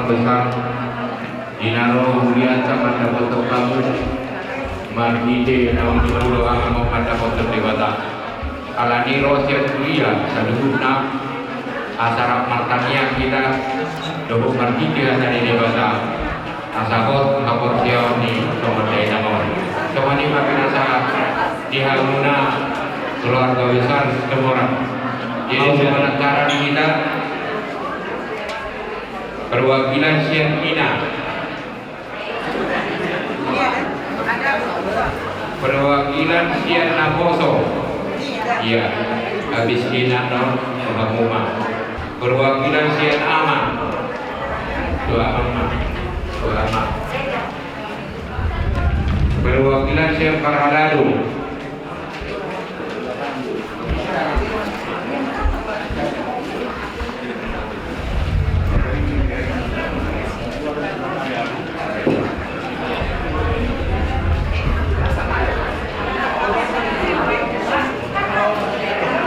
besar Dinaro Mulyanta pada foto kamu Margide namun dulu mau pada foto dewata Alani Rosia Kuliah Saduguna Asarap Martania kita Dobo Margide asani dewata Asakot Kapor Sioni Somadai Namor Somani makin asa Dihaluna keluarga besar Semoran jadi semua negara di kita perwakilan Syekh Ina perwakilan Sian Naboso. Iya, habis Kinano Mahuma. Perwakilan Sian Ama. Doa Ama. Perwakilan Sian Farhadadu.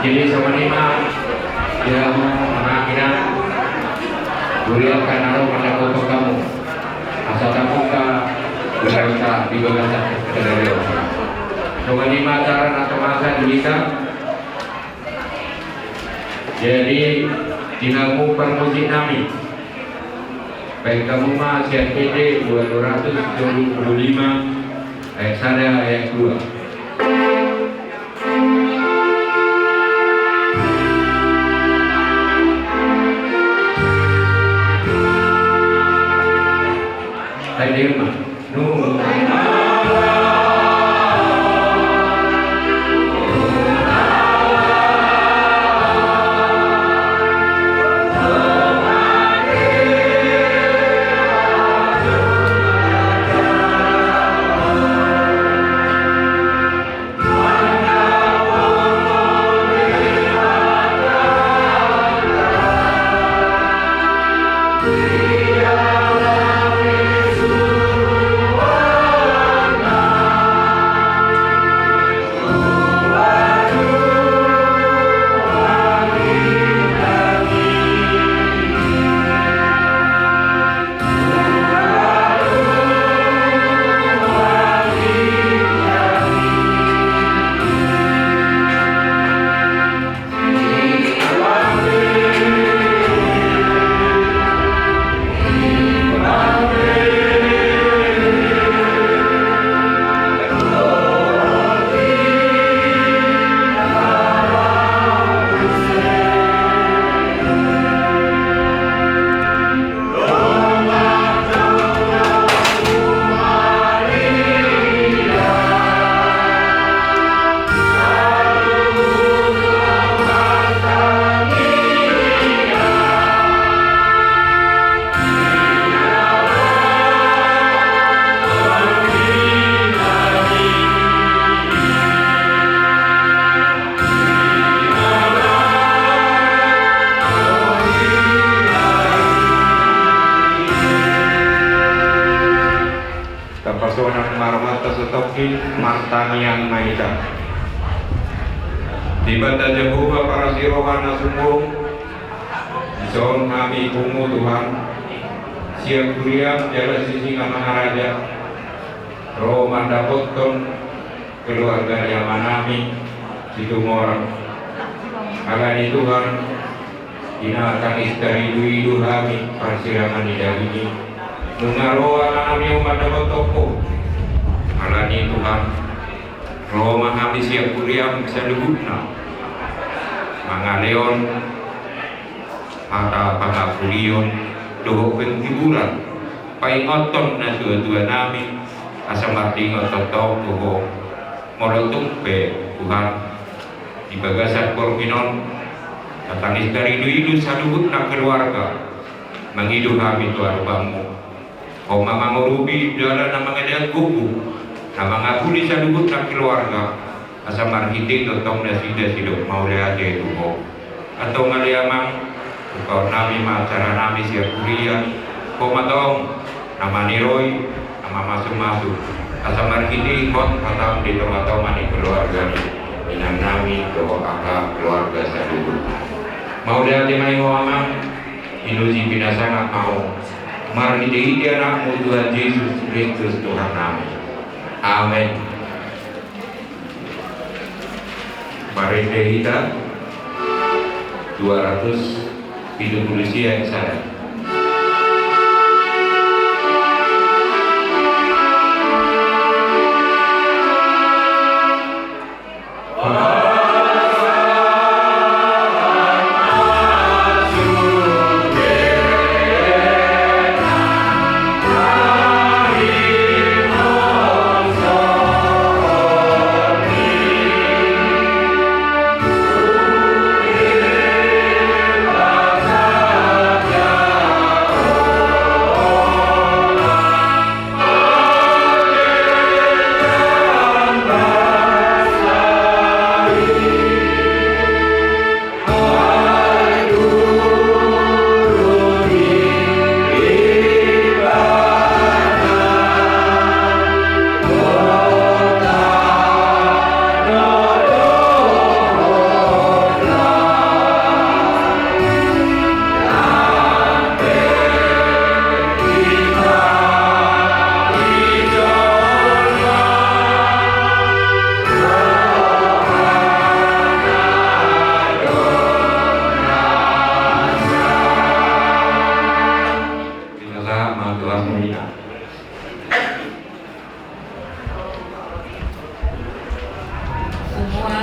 Jadi sebenarnya yang mengakhirkan beliau akan naruh pada foto kamu asal kamu ke berita di bagasan kedai sebenarnya acara atau masa kita jadi dinamu permusik kami baik kamu masih PD 225 ayat 1 ayat 2. Terima Martanian Maida Tiba-tiba Jehovah para sirohana sungguh Zon kami kumu Tuhan Siap kuriam jalan sisi Maharaja Roh mandapotton keluarga Yamanami Situ Morang Alani Tuhan Ina akan istari idu kami Persirangan di dagini Nungaroa kami umat dapat toko Alani Tuhan Roma kami siap kuriam bisa duguna Mangaleon Mata pangapulion Dohok penghiburan Paingoton na dua-dua nami Asam arti ngotot Tuho Morotung pe Tuhan Di bagasan Porminon Tatanis dari idu saluhut na keluarga Menghidup kami Tuhan bangmu Kau mama ngurubi dalam nama ngadayan kubu Nama ngapuli sa lubut ng keluarga Asa marhiting totong nasida silok maulaya itu ko Atau ngaliamang Ikaw namin maacara namin siya kuliah Kau matong Nama ni Roy Nama masuk-masuk Asa marhiting kot Atau dito atau mani keluarga Inang namin Doa akak keluarga sa lubut Maulaya di may amang Inuji pinasangat mau Marhiting anakmu Tuhan Yesus Kristus Tuhan namin Amin. Parende kita 270 yang sana.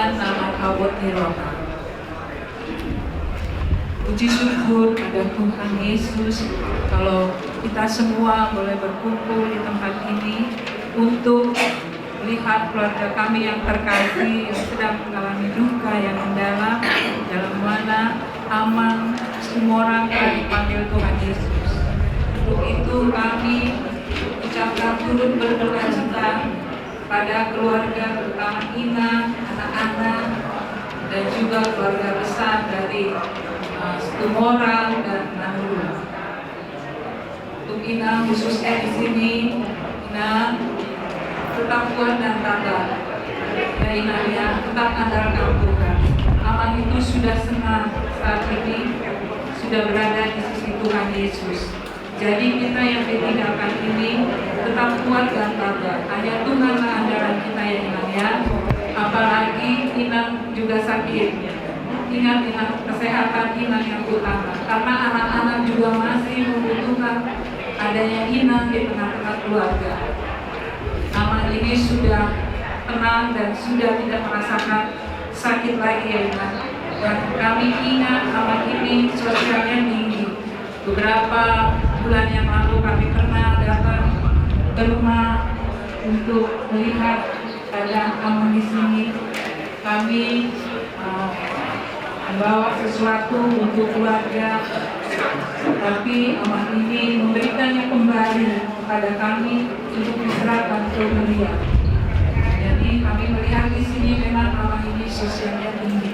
dengan nama Kawot Nirwana. Puji syukur pada Tuhan Yesus kalau kita semua boleh berkumpul di tempat ini untuk melihat keluarga kami yang terkasih yang sedang mengalami duka yang mendalam, dalam mana Amang semua orang dipanggil Tuhan Yesus. Untuk itu kami ucapkan turut berduka cita pada keluarga terutama Ina, anak-anak, dan juga keluarga besar dari Setumorang dan Nangulu. Untuk Ina khususnya di sini, Ina tetap kuat dan tabah. Ya Ina ya, tetap andalkan Tuhan. Amang itu sudah senang saat ini sudah berada di sisi Tuhan Yesus. Jadi kita yang ditinggalkan ini tetap kuat dan tabah. Hanya Tuhanlah andalan kita ya Ina ya. Apalagi Ina juga sakit. Ingat kesehatan Ina yang utama. Karena anak-anak juga masih membutuhkan adanya Ina di tengah-tengah keluarga. Amang ini sudah tenang dan sudah tidak merasakan sakit lagi ya Ina. Dan kami ingat Amang ini sosialnya tinggi. Beberapa bulan yang lalu kami pernah datang ke rumah untuk melihat keadaan Amang di sini. Kami membawa sesuatu untuk keluarga, tapi Amang ini memberikannya kembali kepada kami untuk diserahkan ke Maria. Jadi kami melihat di sini memang Amang ini sosialnya tinggi.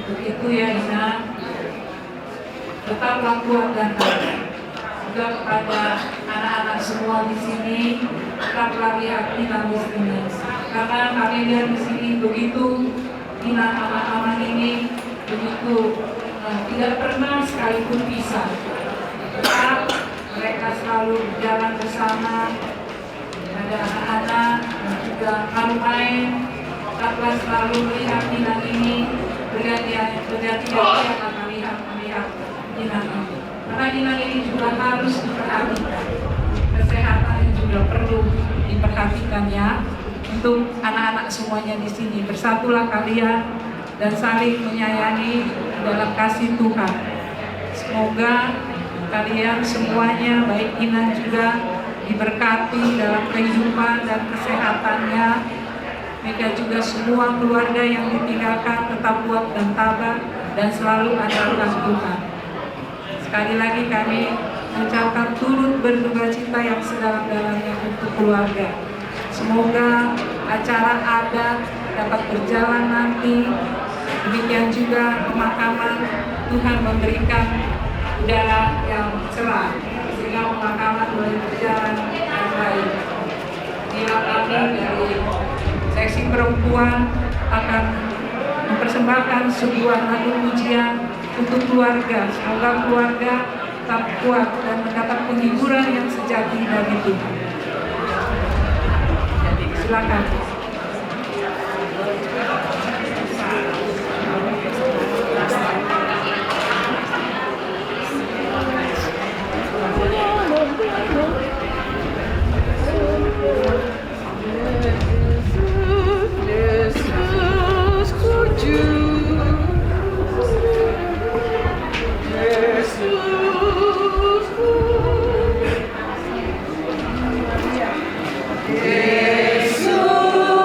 Untuk itu ya Ina, tetaplah kuat dan tabah. Juga kepada anak-anak semua di sini, tetaplah lihat Ina di sini. Karena kami lihat di sini begitu Ina Amang ini begitu tidak pernah sekalipun pisah. Tetap mereka selalu berjalan bersama. Ada anak-anak dan juga kalau main, tetaplah selalu melihat Ina ini. Berganti-ganti akan melihat Ina ini. Karena Ina ini juga harus diperhatikan. Kesehatannya juga perlu diperhatikan ya. Untuk anak-anak semuanya di sini, bersatulah kalian dan saling menyayangi dalam kasih Tuhan. Semoga kalian semuanya, baik Ina juga, diberkati dalam kehidupan dan kesehatannya. Mereka juga semua keluarga yang ditinggalkan tetap kuat dan tabah dan selalu andalkan Tuhan. Sekali lagi kami mengucapkan turut berduka cita yang sedalam-dalamnya untuk keluarga. Semoga acara adat dapat berjalan nanti. Demikian juga pemakaman, Tuhan memberikan udara yang cerah sehingga pemakaman boleh berjalan dengan baik. Inilah kami dari seksi perempuan akan mempersembahkan sebuah lagu pujian untuk keluarga. Semoga keluarga tetap kuat dan mendapat penghiburan yang sejati dari Tuhan. Silakan. Yesus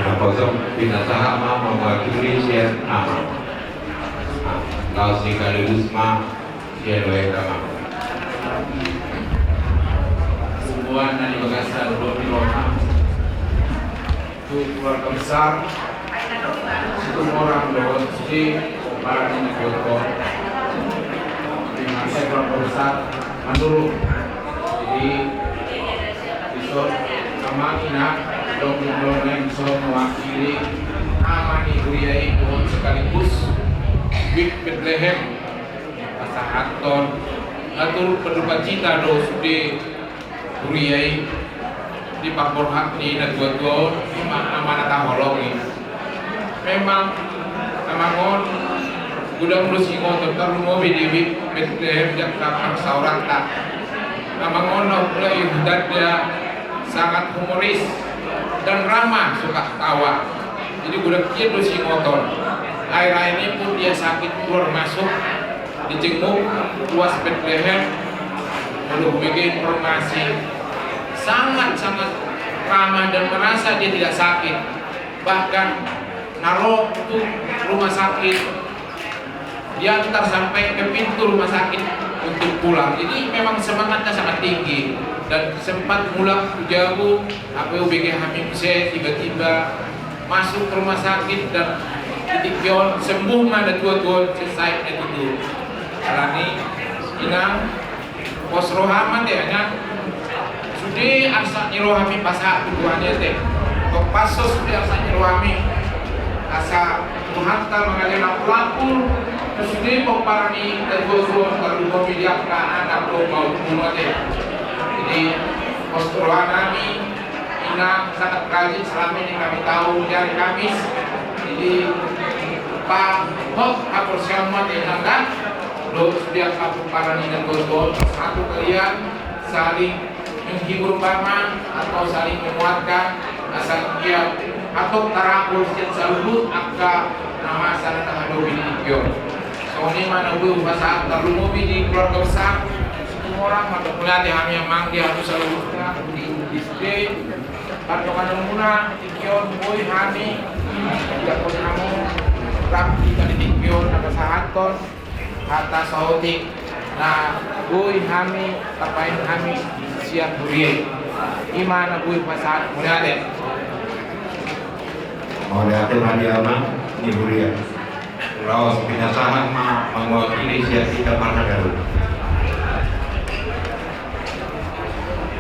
Pasok pinasahama mewakili share nama. Kau sekaligus share wetama. Semua dari bagasan Romi itu keluarga besar. Itu orang lewat sini para ini keluarga. Dengan saya keluarga besar Manduru. Jadi besok sama Ina dong yang bisa mewakili Amani Huriai pohon sekaligus Big Bethlehem Pasahaton atur penduka cita do sude Huriai di Papor Hakni dan dua-dua di mana taholongi memang amangon gudang lusingo tentang mobil di Big Bethlehem dan kapal saurata amangon mulai budaya sangat humoris dan ramah, suka tawa. Jadi gudang kia dosi motor. Air ini pun dia sakit keluar masuk dijenguk luas Bethlehem. Lalu bikin informasi sangat ramah dan merasa dia tidak sakit. Bahkan naruh itu rumah sakit diantar sampai ke pintu rumah sakit untuk pulang. Jadi memang semangatnya sangat tinggi dan sempat pulang jauh APUBG Hamim C tiba-tiba masuk ke rumah sakit dan ditikpion sembuh mana tua-tua selesai itu alani inang pos rohaman deh nya sudi asa nyirohami pasak tujuannya teh kok pasos sudi asa nyirohami asa Tuhanta mengalir laku sudi kok parani dan tua-tua kalau mau bidiak ke anak lo mau bunuh deh. Jadi posturan kami Ina sangat rajin selama ini kami tahu dari Kamis. Jadi Pak Hok kapur selamat yang kan lo setiap kapur para dan gol satu kalian saling menghibur paman atau saling menguatkan asal dia atau tarakul setiap salut angka nama sana tahadobi di soalnya mana gue bahasa terlalu mobil di keluarga besar orang atau melihat yang memang dia harus selalu di display atau kan muna tikion boy hani tidak pun kamu rapi dari tikion atau sahaton atas sautik nah boy hami tapain hami siap buriai imana boy pasat melihat mau lihatin hadiah ini buriai rawas pinasahan mewakili siap kita parna garu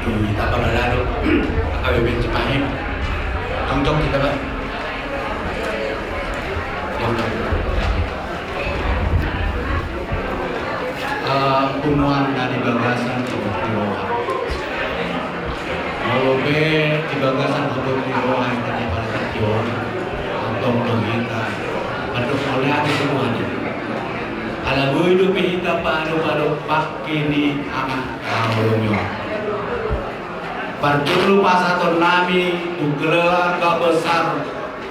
kita pada lalu AWB Cipahim cocok kita Pak punuan dari bagasan ke bawah kalau B di bagasan ke bawah yang tadi pada stadion untuk kita untuk melihat semuanya ala gue hidup kita pada pakai di amat kalau Perlu pasaton nami keluarga besar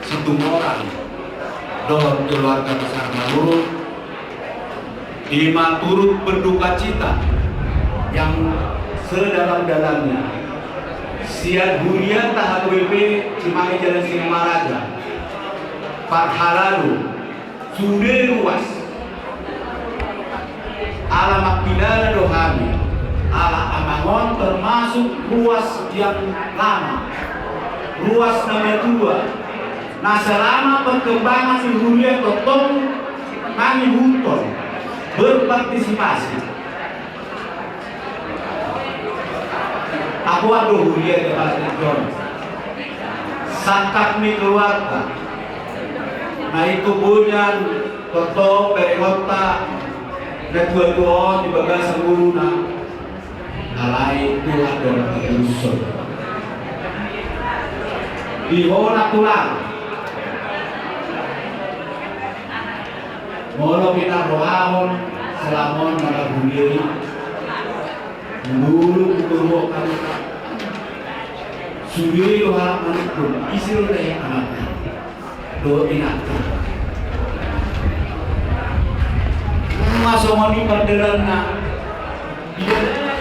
Situmorang dan keluarga besar Manduru Ima turut berduka cita yang sedalam-dalamnya Siad Huria Tahap WP Cimahi Jalan Singamaraja Farhalalu sudah luas alamat pidana dohami ala Amangon termasuk ruas yang lama, ruas nomor 2. Nah selama perkembangan di Huria Totong kami Huton berpartisipasi. Aku ada Huria di Barat John, saat kami keluarga. Nah itu punya Totong Perikota dan dua-dua di Bagasan Guruna. Alai itu adalah usul di honak tulang molo kita rohahon selamon pada bundiri dulu kuturbo kami suri rohak manipun isi roda yang anaknya do inakta masuk mani panderan na bijak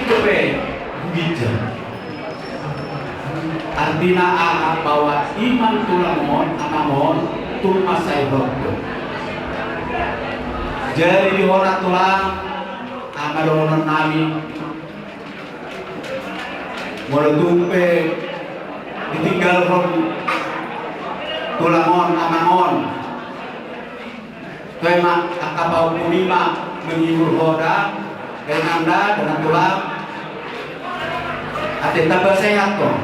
artinya bahwa iman tulamon anamon tumasay rokdo. Jadi di orang tulang amadonon nami mulai tumpe ditinggal from tulamon anamon. Tema akabau kumima menghibur hoda dengan anda dengan tulang ati tambah sehat kok.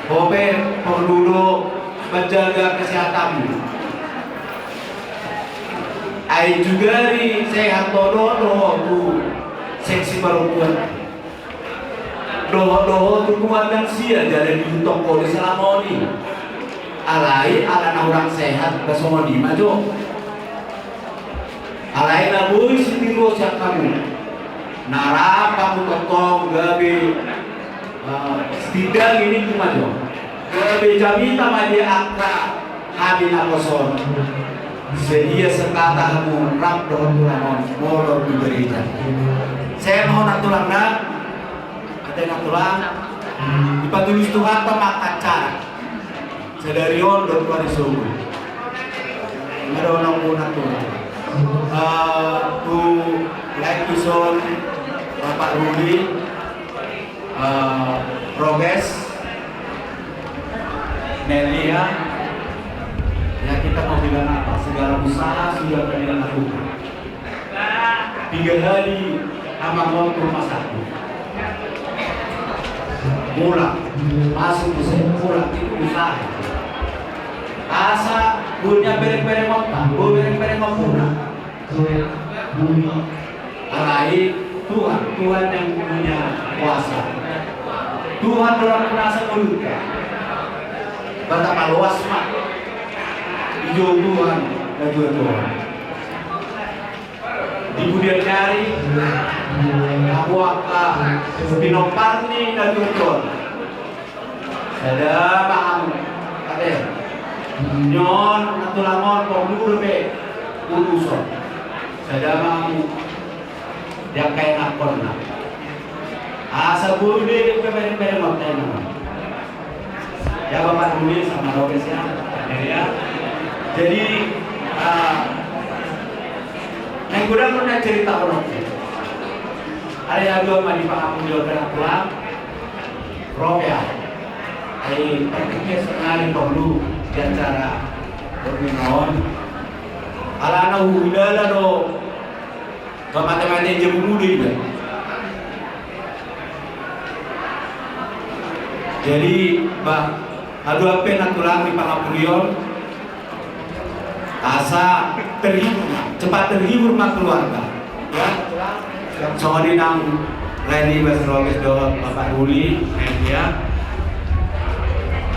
Hobe perlu menjaga kesehatanmu. Ai juga di sehat dodo tu seksi perempuan. Doho tu kuat dan sia jadi di toko di Salamoni. Alai ala orang sehat bersama di maju. Alai nabui sitiro siap kamu. Nara kamu tokong gabi setidang ini cuma jo. Gabi jamita madia akra habina koson. Sedia sekata kamu rak dohon tulamon molor diberikan. Saya mau natulang nak, ada natulang. Dipatulis Tuhan temak acara. Sedarion dokter disuruh. Ada orang mau natulang. Tu like ison Bapak Rudi progres Nelia ya kita mau bilang apa segala usaha sudah kalian lakukan 3 hari amangon rumah sakit mula masuk musim mula itu usaha asa punya bereng-bereng otak bereng-bereng otak alai Tuhan yang punya kuasa. Tuhan dalam kuasa mulut. Betapa luas mak. Hijau Tuhan dan juga Tuhan. Di kemudian hari aku akan pinoparni dan juga Tuhan. Ada paham kade. Nyon atau lamon pemulu be urusan. Ada mau yang kayak nakon nak. Asa budi kebereng-bereng waktu itu. Ya Bapak Rudi sama Robes ya. Jadi yang kurang pernah cerita orang. Ada yang dua mandi pangapun jawaban pulang. Rob ya. Pertiknya sekali perlu di acara berminawan. Alana hudala do. Teman-teman yang mudi juga. Jadi, adu apa natulang di Pangapulion, asa terhibur, cepat terhibur mak keluarga. Ya, soal di nang lain di Basrobes do Bapak Ruli, ya.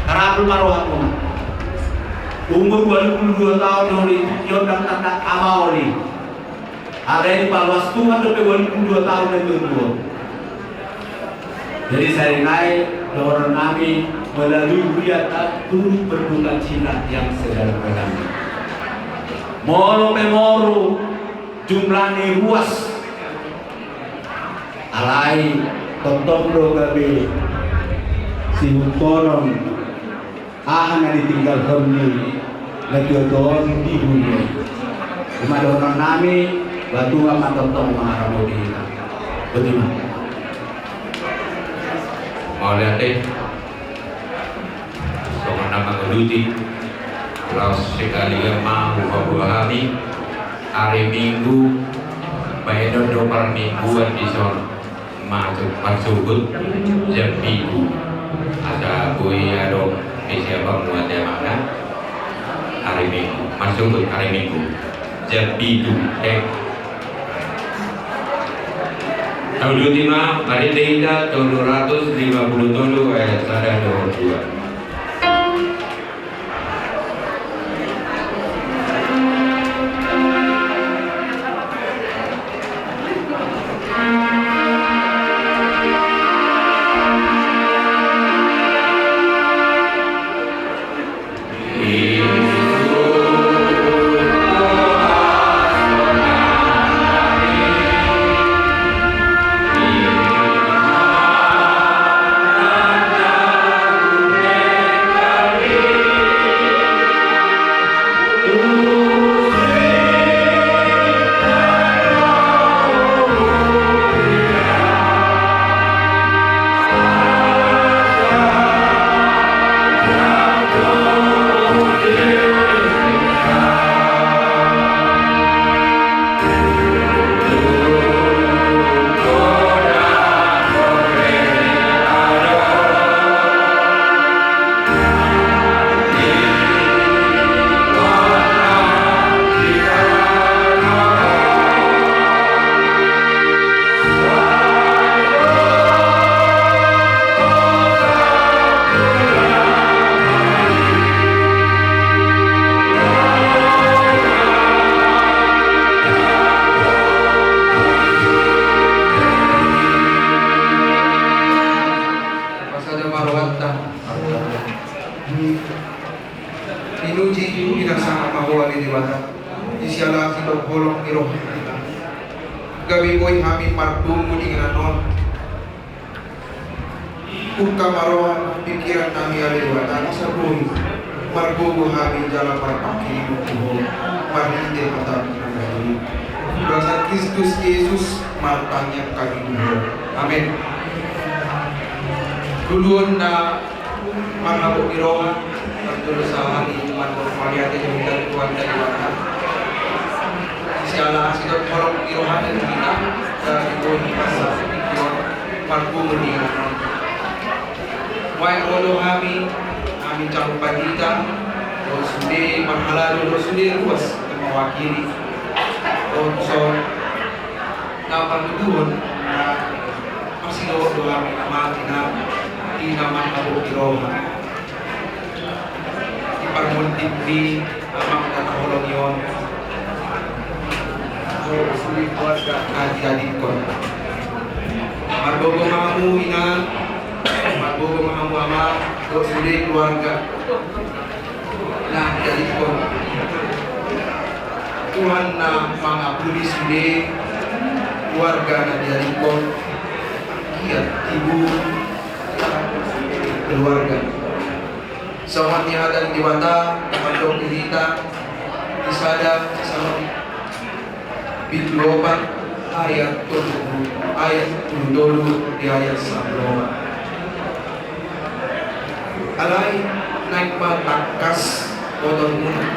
Karena belum maruah pun. Umur 22 tahun Ruli, yon dan tanda amali. Ada di Paluas Tuhan sampai 22 tahun itu. Jadi saya naik orang kami melalui budaya turut berduka cita yang sederhana. Moro memoro jumlahnya luas. Alai tontong do gabe si hutonon ahana ditinggal kami lagi don di dunia. Cuma orang kami batu amat tontong mengarah di bagaimana? Mau lihat deh, soal nama keduti, kalau sekali mau hari Minggu, bayar do per mingguan di son masuk jam minggu, ada buaya dong, siapa buat dia makan hari Minggu, masuk hari Minggu, jam minggu, Tahun 25, hari Deida, tahun 250 tahun, saya 22. inuji inasama mahawali diwata isiala kita bolong iroh gabi boy kami partumu di nganon Uka marohan pikiran kami ali diwata nasa buhi margogo kami jalan parpakiri bukuho marhinde kata kami Bangsa Kristus Yesus martanya kami dulu amin duluan na mangabok irohan Terus sahari iman bervariasi yang kita tuan dari wakil Siala asidot kolom irohan dan kita dari boi masa pikiran marku mendingan Wai rodo kami campur pagita Sudah marhalado sudah luas mewakili So Napan duduhon masih doa kami amati na Inaman abok irohan Parmuntik di amang katahulong yon sulit keluarga adik-adik kon marbogo mamu ina marbogo mamu ama sulit keluarga nah adik-adik kon Tuhan na mangapuli sulit keluarga na adik-adik kon kiat ibu keluarga Sawan nihadan diwata, mandok nihita, isada, sama bidlopan, ayat 7 di ayat 10. Alay, naik matakas, motor muna.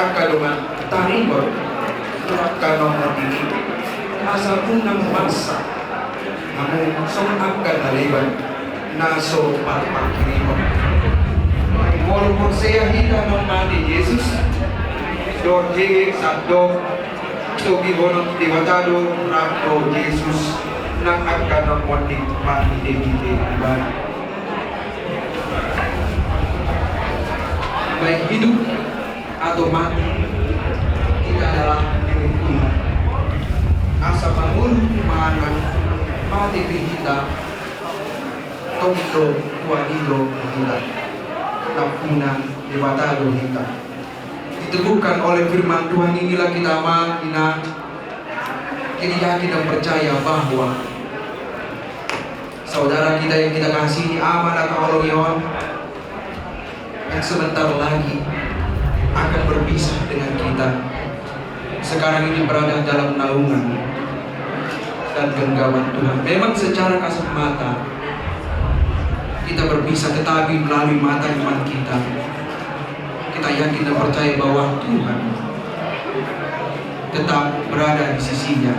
Akaluman, taribor, kanong matini, asal unang masa, namun song akan naliban. Naso parpakirimo Walaupun saya hita ng mati Yesus Lord hige sabdo Tugi honong tiwatado Rampo Yesus Nang akan ng mondik Pahide-hide iban Baik hidup Atau mati Kita adalah Tuhan Asa pangun Manang Mati kita Tonto Tuanido kita Napunan Debatado kita Diteguhkan oleh firman Tuhan inilah kita ina Kini yakin dan percaya bahwa Saudara kita yang kita kasihi aman atau Allah yang sebentar lagi akan berpisah dengan kita Sekarang ini berada dalam naungan dan genggaman Tuhan Memang secara kasat mata kita berpisah tetapi melalui mata iman kita yakin dan percaya bahwa Tuhan tetap berada di sisinya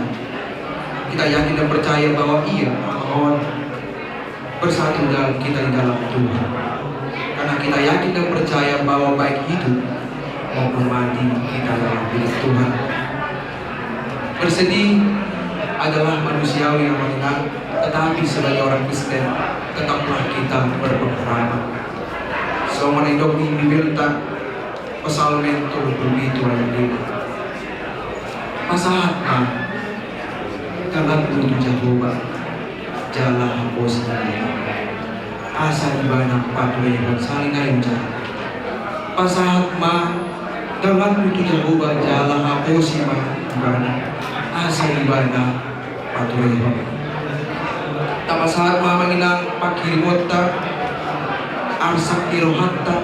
kita yakin dan percaya bahwa Ia mohon bersatu dalam kita di dalam Tuhan karena kita yakin dan percaya bahwa baik hidup maupun mati kita dalam milik Tuhan bersedih adalah manusiawi yang mengenal tetapi sebagai orang Kristen tetaplah kita berpeperangan. So menindok ini bilta pesalmen tu begitu aja. Masalah kalan tu Jehovah jala hapus asa ibana patuloy saling ngayon dyan. Pasahat kalan tu Jehovah jala hapus ibana asa ibana patuloy Tapasahat mamanginang pakirimot ta arsak tirohatta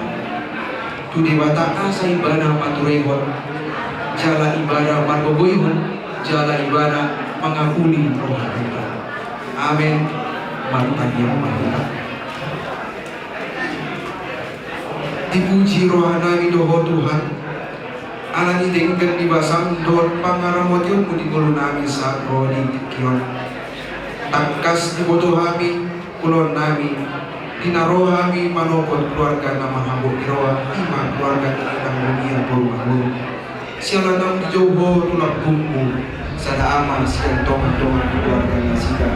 tu dewata asa ibana paturehon jala ibana margogoyhon jala ibana mangakuli rohanita amin marutanya mahita dipuji rohanami doho Tuhan alani dengken dibasang don pangaramot yung mudikolo namin sa rodi kion Tangkas dibodoh kami, kulon nami, dinaro kami manopot keluarga na mahabok iroa, ima keluarga na inang dunia purmangun. Siya nang dijauho tulak bumbu, sada ama siyang tongan-tongan keluarga na sida.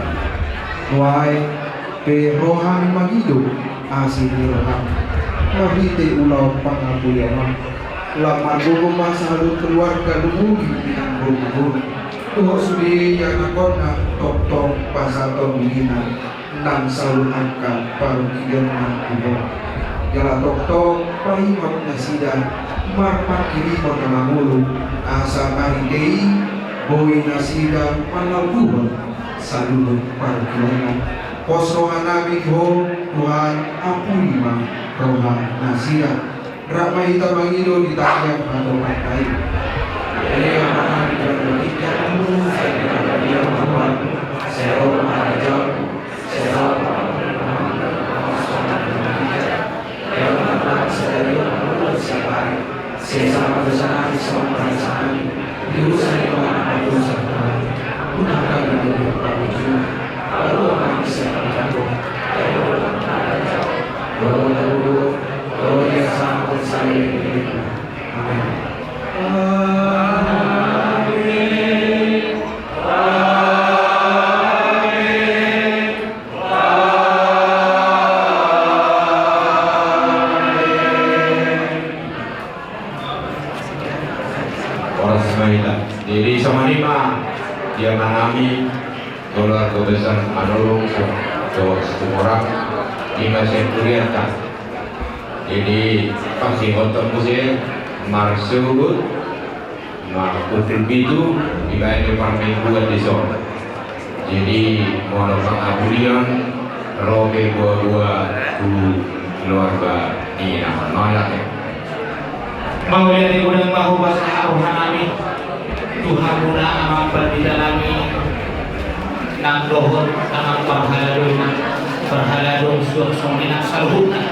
Wai, pe rohami magido, asin ni rohami. Mabite ulaw pangabuyaman. Lamar guguma sa halong keluarga lumugi inang bumbu. Tuho sudi yang nakon na tok-tok pasal tong hina nang selalu angka paru kiyon na ibo jala tok-tok pahimap na sida marpak kiri ko na mamulu asa parikei boy na sida manalbuhon sa lulong parkilangan posrohan namin ho Tuhan ampuni mang rohan na sida ramai tamangino di takyang panopan tayo kaya mahal dan berikatmu saya dia Tuhan saya mengajar saya sesama besar semua perasaan diusaha dengan dosa gunakan untuk berwujud lalu akan bisa terjatuh lalu dia sampai saya amin Jadi sama lima dia mengalami dolar besar Manulung orang lima senturian kan. Jadi pasti untuk musim marsubut markutin itu dibayar departemen buat di zona. Jadi mau pengabulian robe dua keluarga ini nama nolak ya. Mau lihat ibu dan bahu bahasa rohani Tuhan guna amal berdalami nang dohon amal perhaladun suaminak salhuna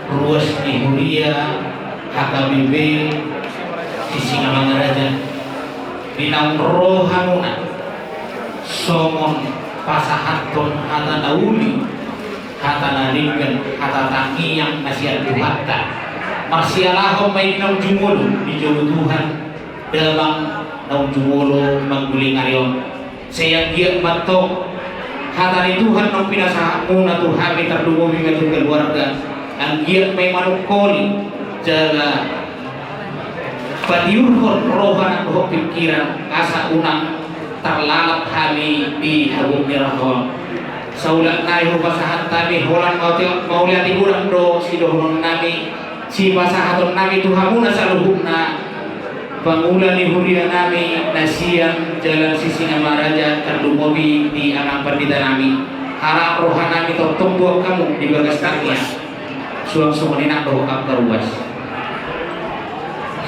ruas di Huria HKBB sisi Mangaraja binang rohanuna somon pasahaton hata dauli hata naringgan hata takiyang nasihat Tuhatta marsialahom may nang jumulu di jauh Tuhan dalam nang jumulu mangguling arion sayang dia matok hatari Tuhan nang pinasahamu na Tuhan may terdungo bigatong keluarga ang giat may manukoli jaga padiurhon rohan ang buhok pikiran asa unang terlalap kami di hagong mirahon sa ulat na yung pasahan kami holang mau lihat iburan do si dohon nami si pasahaton nami Tuhan muna sa luhuk na Pangula ni Huria nami nasiang jalan sisi nama raja terdumobi di anak perdita nami harap rohan nami totong buat kamu di bagas taknya suang sumanin aku karuas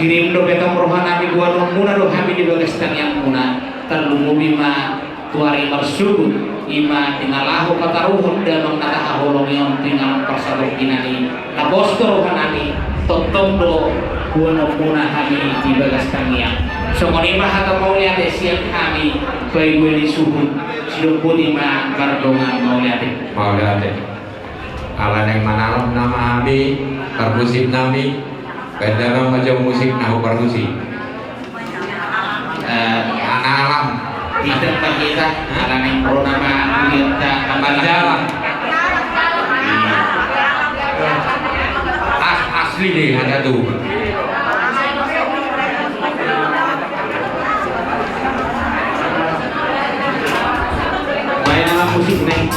kirim do betong rohan nami gua muna do kami di bagas taknya muna terdumobi ma tuari marsubu ima tingalahu kataruhun dan mengatah holong yang tinggal persatu kinani na bosto rohan nami totong do buana kami di bagas kami so konima atau mau lihat siang kami bayi gue disuhun sido pun ima kardongan mau lihat ala yang manalam nama kami perkusip nami dalam macam musik nahu perkusip alam di tempat kita ala yang pro nama kita kembali jalan asli deh ada tuh musik naik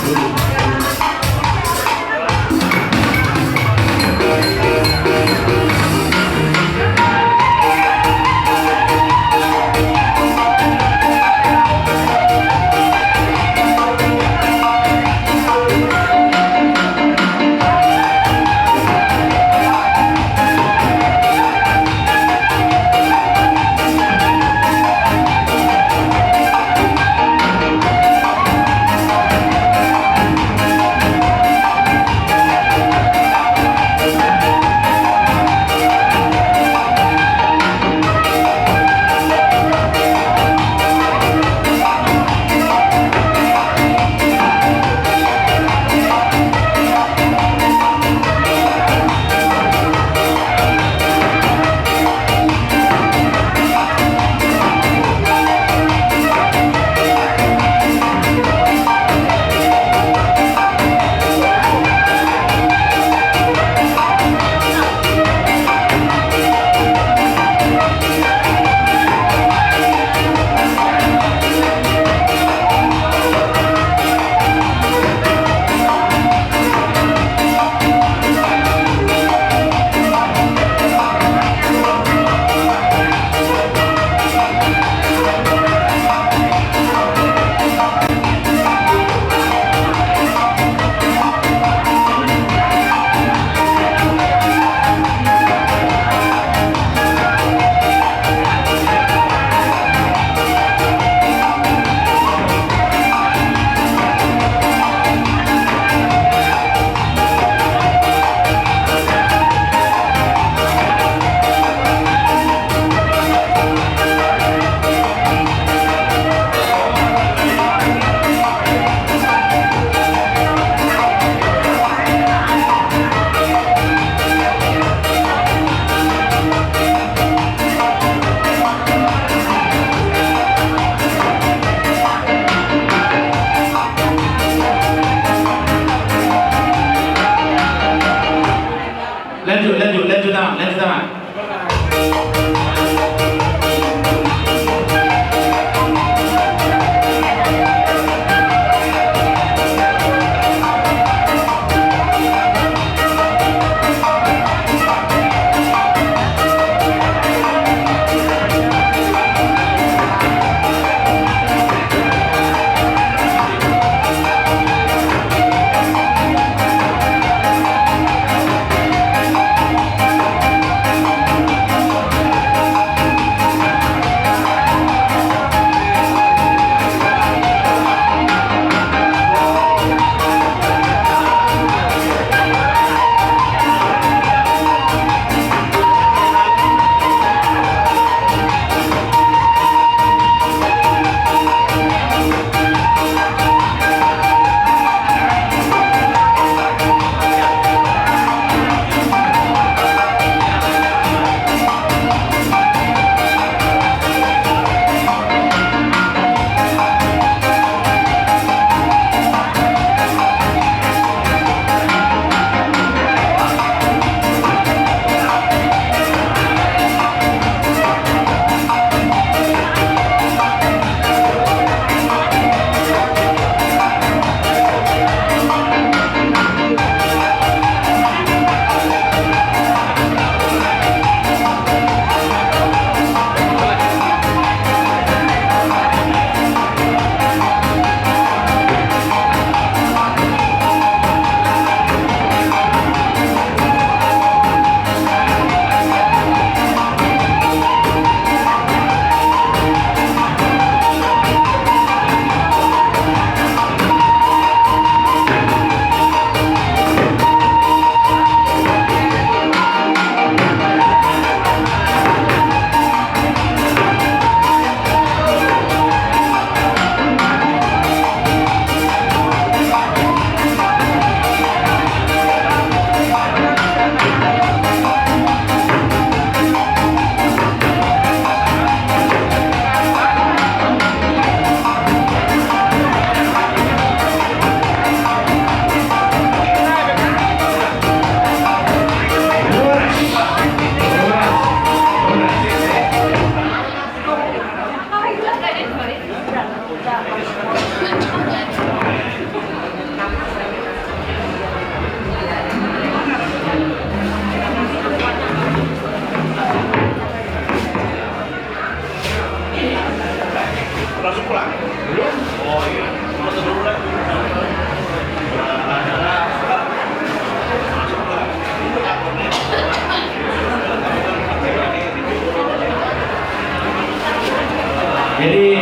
Jadi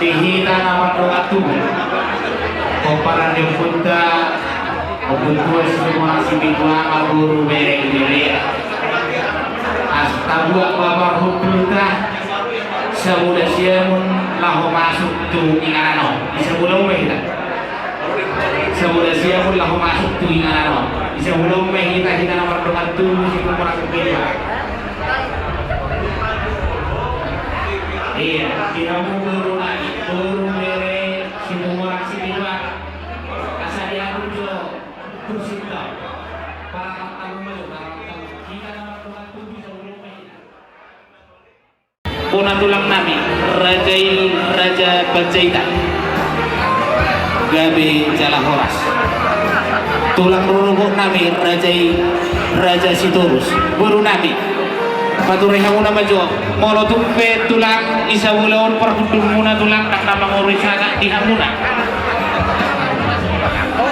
dihita nama doa tubuh Kopara di punta Opuntua semua simingwa aburu bere Astabua babar hukulta Semudah siamun lahu masuk tu inganano Bisa bulau kita Semudah siamun lahu masuk tu inganano Bisa bulau kita nama doa tubuh Siapa orang kepilih Iya, kita mau buru bere semua simingwa Asal dia rujuk Kusita para tamu kita nama doa tubuh bisa bulau Puna tulang nami Raja Panjaitan Gabi Jalahoras tulang rurubuk nami Raja Sitorus Buru nami Paturai hamuna majo Molo tumpe tulang Isa wulaon perhudumuna tulang Tak nama ngorisana di hamuna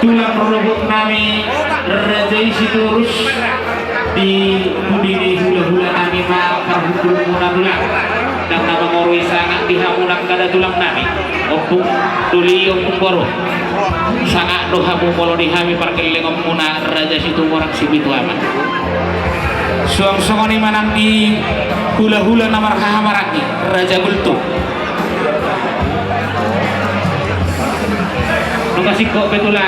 Tulang rurubuk nami Raja Sitorus Di budini hula-hula nami Ma perhudumuna tulang Dan nama ngoroi sangat dihamunak kada tulang nami Opung duli opung boro Sangat dohamu molo dihami parkeleng opuna Raja situ orang sibitu aman Suang-suang manang di hula-hula namar hahamaraki Raja Gulto Nungkasih kok betula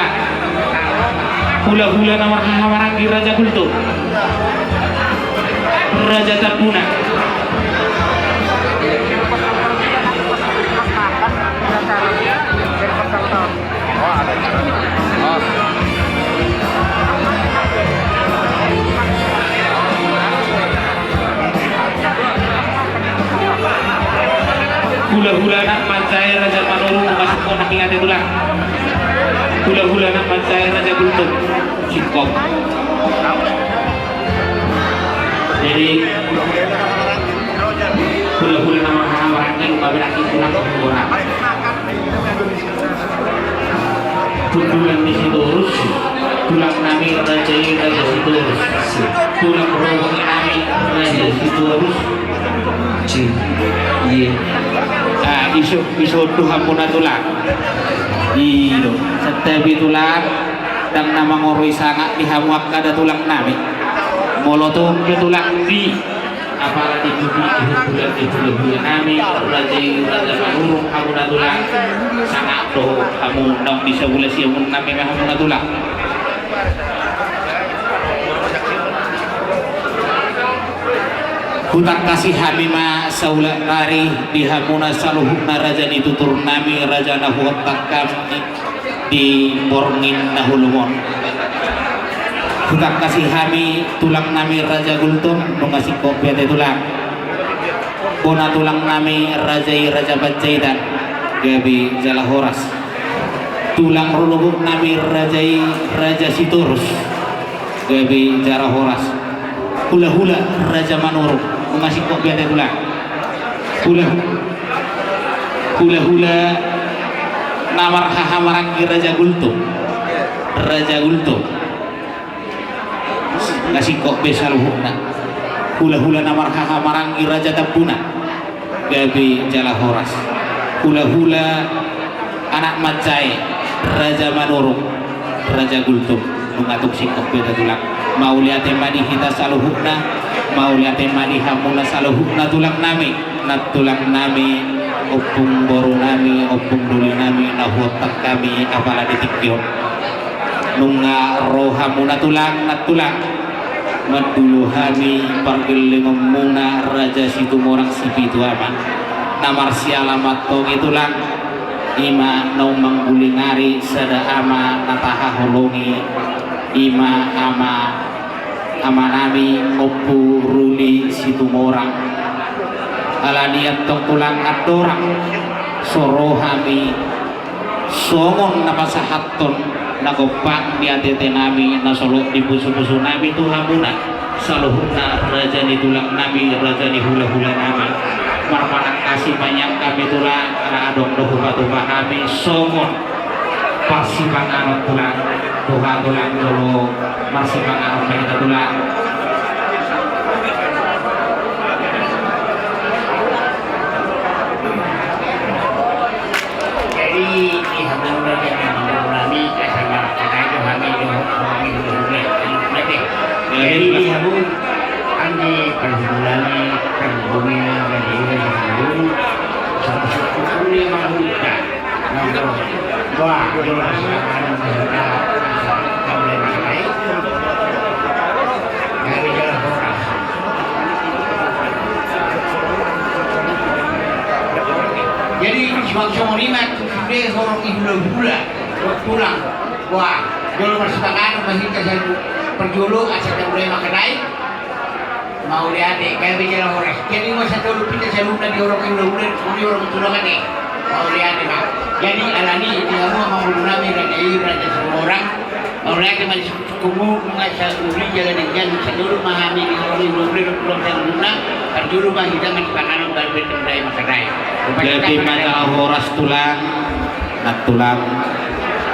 hula-hula namar hahamaraki Raja Gulto Raja Tapuna Hula-hula nak mancai Raja Manurung masuk kok nak ingat itu lah. Hula-hula nak mancai Raja Gultung Cikok. Jadi hula-hula nama orang lupa berarti tulang orang. Tulang di situ urus, tulang nami Raja situ urus, tulang rombong nami Raja situ urus. Iya. Isu Tuhan puna tulang. Iyo, setiap tulang dan nama ngoroi sangat dihamuak kada tulang nami. Molotung ke tulang di apalagi di tulang nami Raja Manurung kamu tulang sangat doh kamu dong bisa boleh siamun nami kamu tulang. Hutan kasih hamima saula kari dihamuna saluhukna raja ditutur nami raja nahuat kami di borngin nahulumon. Hutan kasih hami tulang nami Raja Gultum nungasih kopiat tulang. Bona tulang nami Raja Panjaitan Gabi Jalahoras. Tulang rulubuk nami Raja Sitorus Gabi Jalahoras. Hula-hula Raja Manurung ngasih kopiat tulang. Hula-hula namar hahamarangki Raja Gultum ngasih kok besar hukna. Hula-hula namar hahamarangki Raja Tapuna Gabi Jalahoras. Hula-hula anak macai Raja Manurung Raja Gultum mengatuk sikok beda tulang. Mau lihat madi kita saluhukna, mau lihat madi hamuna saluhukna tulang nami, nat tulang nami, opung boru nami, opung duli nami, nahuotak kami, apalah ditikyo. Nunga rohamuna tulang, nat tulang, madulu hami, pargil muna Raja situ morang sipitu ama, namar sialamat toge tulang, ima naumang bulingari sada ama nataha holongi. Ima ama nami opu ruli situ morang alaniat tong tulang adorang sorohami songon napasahaton nagopak di atete nami nasolok di busu-busu nami tuhamuna saluhuna raja ni tulang nami raja ni hula-hula nami marpanak kasih banyak kami tulang adong dohu-dohu kami songon pasti pangarot tulang Tuhan tulang dulu masih pangarot kita tulang. Wah, jelas akan sudah boleh makai. Dari jalan orang. Jadi semua lima dia orang hula-hula pulang. Wah, kalau persidangan masih kasih perjulu asal yang boleh makanai. Mau lihat deh, kayak bicara orang. Jadi masa dulu kita selalu di orang hula-hula, semua orang tulangan deh. Mau lihat deh, Pak. Jadi alani itu semua mengulunami raja semua orang. Mau lihat deh, masih kumu mengasal uli jalan yang dulu memahami di orang hula-hula pulang yang luna. Perjulu mah kita masih pakanan berbeda dari makanai. Jadi masalah horas tulang, nak tulang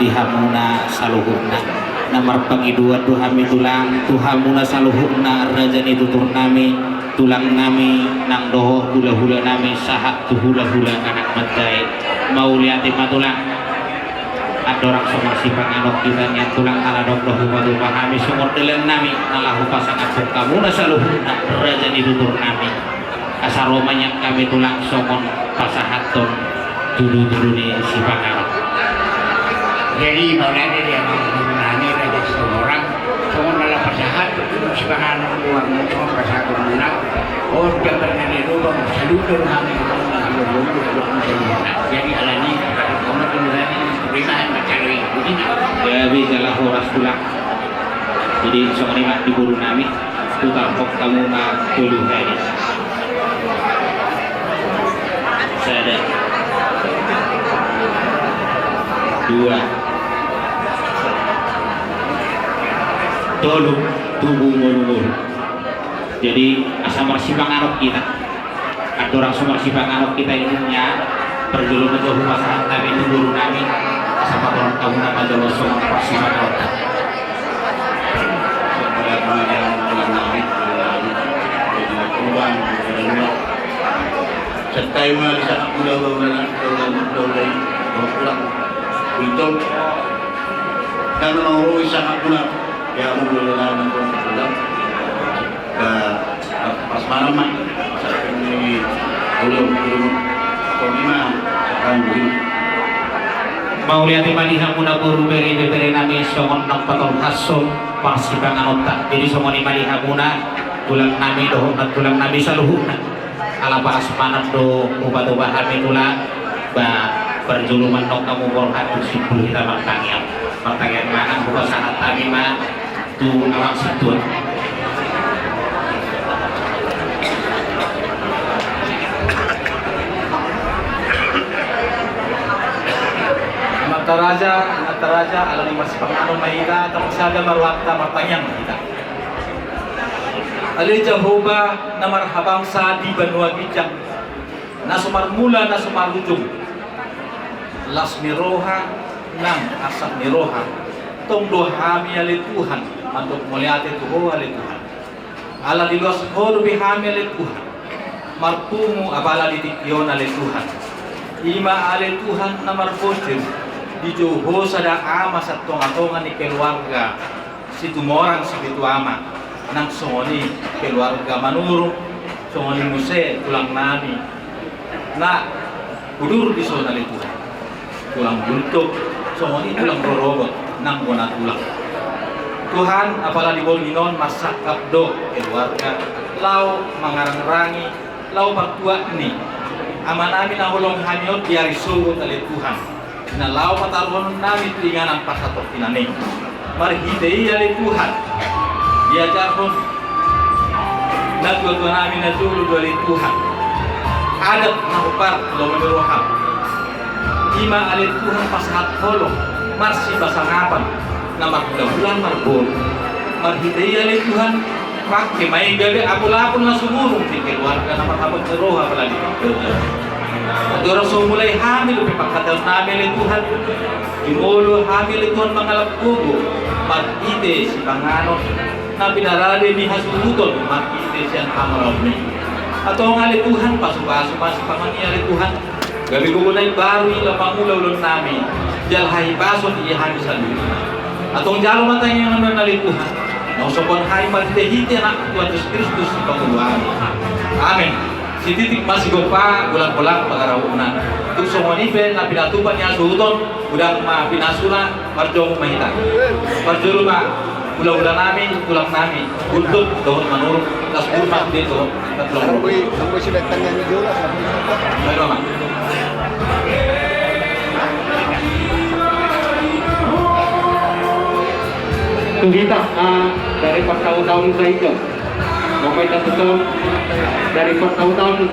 dihamuna saluhurna. Nomor pangidua tuhami tulang, tuhamuna saluhurna rajani tutur nami, tulang nami nang doho hula-hula nami sahak tu hula-hula anak matai. Mau lihat matulang. Ada orang somar sifat anok kita nya tulang ala dok dohu batu pahami sumur deleng nami nalahu pasangan kamuna saluhurna rajani tutur nami. Asal romanya kami tulang somon pasahaton dulu-dulu di sipangan. Jadi mau nanti dia mengenai raja semua orang somon adalah pasahat sipangan uang somon pasahat menang. Oh dia bernyanyi rumah seluruh kami jadi alani kamu kemudian beriman mencari begini. Jadi jalan horas tulang. Jadi somon lima di buru nami tutar kok kamu nak tuluh ini. Ada 2 tolong tubuh ngulur. Jadi asal marsipang anok kita ada orang semua marsipang anok kita ininya perjulu betul pasangan kami itu guru kami sama orang kamu nama jauh semua marsipang anok Setai melihat pulau-pulau pulang itu dan orang sangat pulang ya mulai lalu pulang ke pas malam sampai di pulau kelima akan begini. Mau lihat imaliha muna guru beri nami somon nang patol haso parsipang anota. Jadi somon imaliha muna tulang nami dohong tulang nami saluhuna. Ala para semanat do ubah-ubah hami tulang ba perjuluman dong kamu borhat sipul kita martangian mana buka saat kami mah tu awak situ. Mata raja alani mas pangano mahita tapos saga marwata martangian kita. Ali Jehovah na marhabang sa di banwa gijang na sumarmula na sumarujung las miroha nang asak miroha tong dohami ali Tuhan mantuk muliate tuho ali Tuhan ala dilos holu bihami ali Tuhan marpumu abala ditikyon ali Tuhan ima ali Tuhan na marposir di joho sada ama sa tonga-tonga ni keluarga si tumorang si bitu ama nang songoni keluarga manuru songoni muse tulang nami na kudur di sona li Tuhan tulang buntuk songoni tulang rorogot nang gona tulang Tuhan apala di bolginon masakap do keluarga lau mangarang-rangi lau partua ni ama nami na hulong hanyot diari sugot ali Tuhan na lau pataruan nami tuinganan pasatok tinani marhidei ali Tuhan diajarkan natuwa namin na dulu dari Tuhan adat na upar lo meneroham ima alit Tuhan pasahat holong marsi basangapan na magdabulan marbon marhidei alit Tuhan pakai main gabi apul-apul na sumurong di keluarga na matapag meroha pala di Adorang so mulai hamil pagkataon namin alit Tuhan Imulo hamil Tuhan mangalap kubo mag-ite si Pangano na pinarali ni Hasuluton makite siyang amarami atau ang ali Tuhan pasu-pasu masih pamangnya ali Tuhan gabi ko na baru ila pangulaw namin jalhay pason iyahan sa lupa atong jalo matay yang naman ali Tuhan no sopon hay magdehite na Tuhan Yesus Kristus panguluan amen si titik masih gopa bulan-bulan pagarauna untuk semua ini na pinatupan niya suhuton udang ma pinasula marjong mahita marjong ma ulang-ulang namin tulang namin untuk doon manurut tas burma dito tatlong baru ma kita dari pas tahun-tahun saya itu, mau kita tutup dari pas tahun-tahun